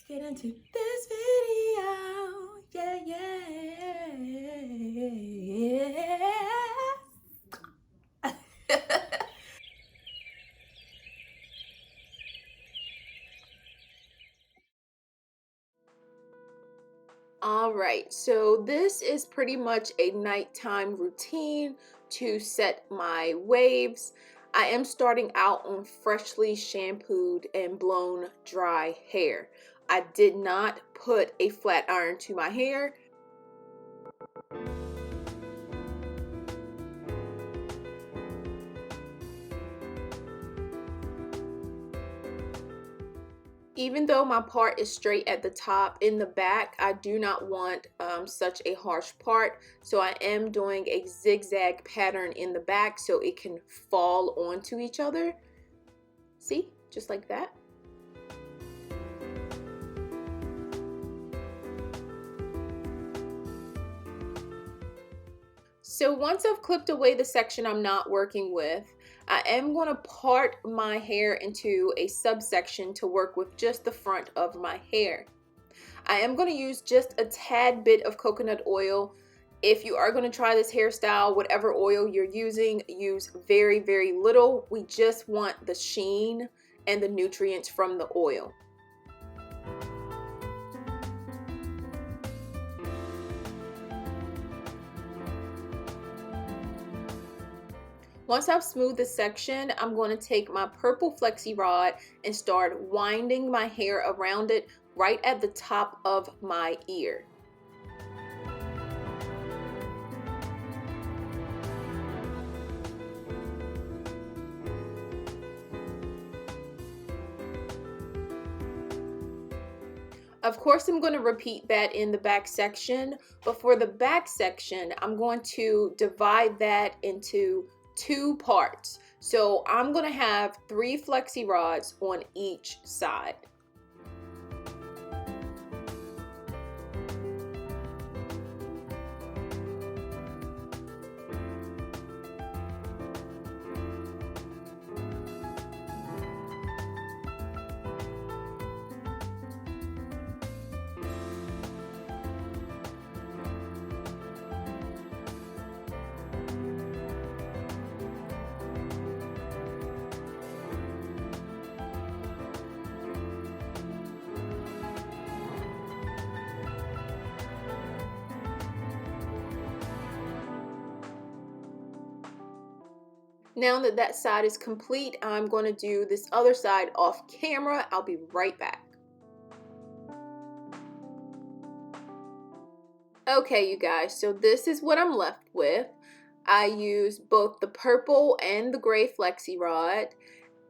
get into this video. Yeah, yeah. All right, so this is pretty much a nighttime routine to set my waves. I am starting out on freshly shampooed and blown dry hair. I did not put a flat iron to my hair. Even though my part is straight at the top, in the back I do not want such a harsh part, so I am doing a zigzag pattern in the back so it can fall onto each other. See, just like that. So once I've clipped away the section I'm not working with, I am going to part my hair into a subsection to work with just the front of my hair. I am going to use just a tad bit of coconut oil. If you are going to try this hairstyle, whatever oil you're using, use very, very little. We just want the sheen and the nutrients from the oil. Once I've smoothed this section, I'm going to take my purple flexi rod and start winding my hair around it right at the top of my ear. Of course, I'm going to repeat that in the back section, but for the back section, I'm going to divide that into two parts. So I'm going to have 3 flexi rods on each side. Now that that side is complete, I'm going to do this other side off camera. I'll be right back. Okay, you guys, so this is what I'm left with. I use both the purple and the gray flexi rod,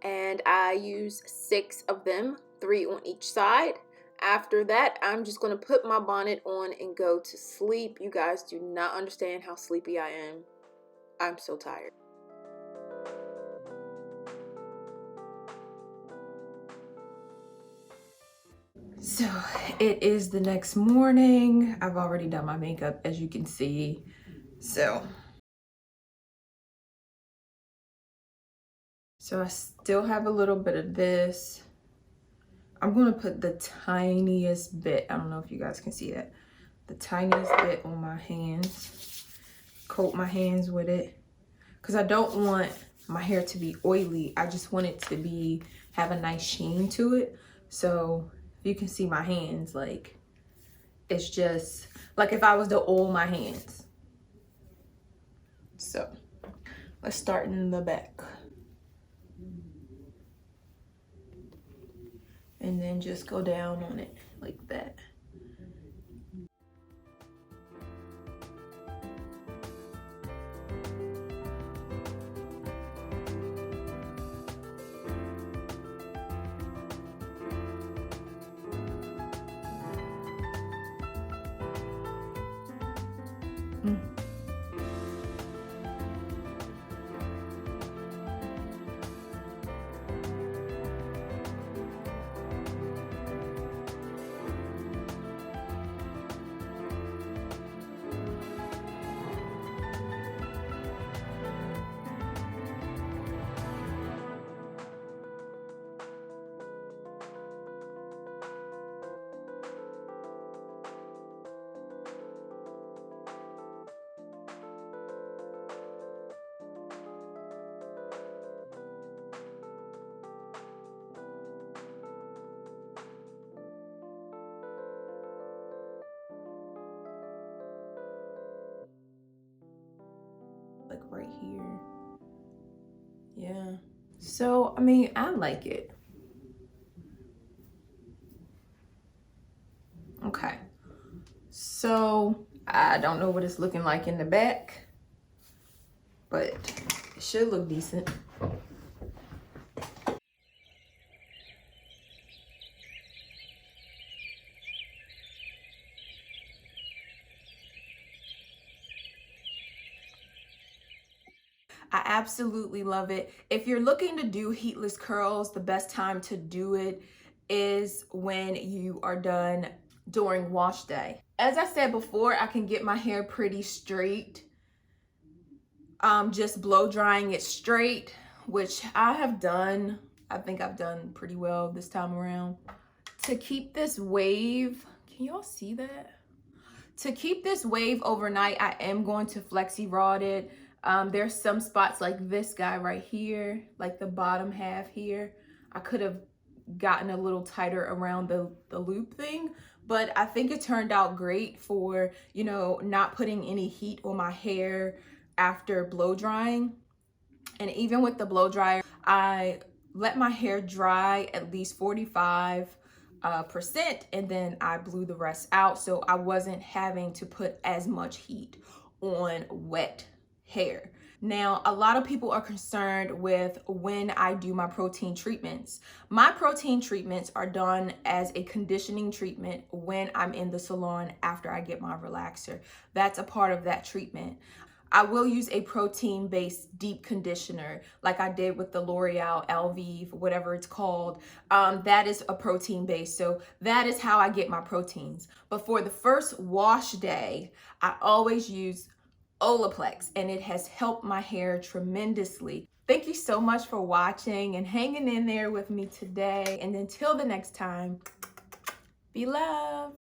and I use 6 of them, 3 on each side. After that, I'm just going to put my bonnet on and go to sleep. You guys do not understand how sleepy I am. I'm so tired. So it is the next morning. I've already done my makeup, as you can see. So I still have a little bit of this. I'm going to put the tiniest bit, I don't know if you guys can see that, the tiniest bit on my hands. Coat my hands with it because I don't want my hair to be oily. I just want it to have a nice sheen to it. So you can see my hands, like it's just like if I was to oil my hands. So let's start in the back. And then just go down on it like that. like right here. Yeah. So, I mean, I like it. Okay. So, I don't know what it's looking like in the back, but it should look decent. I absolutely love it. If you're looking to do heatless curls, the best time to do it is when you are done during wash day. As I said before, I can get my hair pretty straight, just blow drying it straight, which I have done. I think I've done pretty well this time around. To keep this wave, can y'all see that? To keep this wave overnight, I am going to flexi rod it. There's some spots like this guy right here, like the bottom half here. I could have gotten a little tighter around the loop thing, but I think it turned out great for, you know, not putting any heat on my hair after blow drying. And even with the blow dryer, I let my hair dry at least 45% and then I blew the rest out, so I wasn't having to put as much heat on wet hair. Now, a lot of people are concerned with when I do my protein treatments. My protein treatments are done as a conditioning treatment when I'm in the salon after I get my relaxer. That's a part of that treatment. I will use a protein-based deep conditioner like I did with the L'Oreal Elvive, whatever it's called. That is a protein-based, so that is how I get my proteins. But for the first wash day, I always use Olaplex, and it has helped my hair tremendously. Thank you so much for watching and hanging in there with me today. And until the next time, be loved.